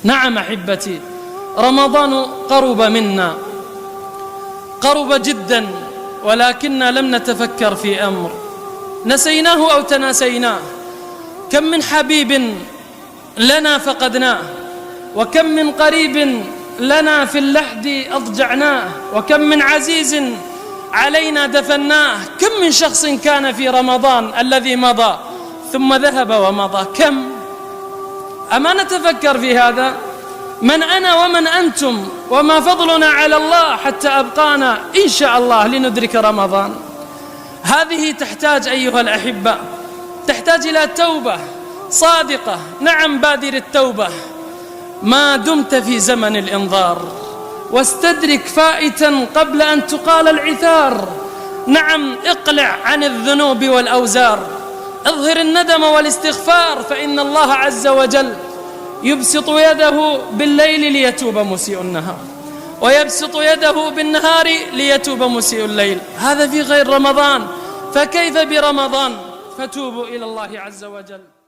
نعم أحبتي، رمضان قرب منا، قرب جدا، ولكننا لم نتفكر في أمر نسيناه أو تناسيناه. كم من حبيب لنا فقدناه، وكم من قريب لنا في اللحد أضجعناه، وكم من عزيز علينا دفناه. كم من شخص كان في رمضان الذي مضى ثم ذهب ومضى، كم؟ أما نتفكر في هذا؟ من أنا ومن أنتم وما فضلنا على الله حتى أبقانا إن شاء الله لندرك رمضان؟ هذه تحتاج أيها الأحبة، تحتاج إلى توبة صادقة. نعم، بادر التوبة ما دمت في زمن الإنظار، واستدرك فائتا قبل أن تقال العثار. نعم، اقلع عن الذنوب والأوزار، اظهر الندم والاستغفار، فإن الله عز وجل يبسط يده بالليل ليتوب مسيء النهار، ويبسط يده بالنهار ليتوب مسيء الليل. هذا في غير رمضان، فكيف برمضان؟ فتوبوا إلى الله عز وجل.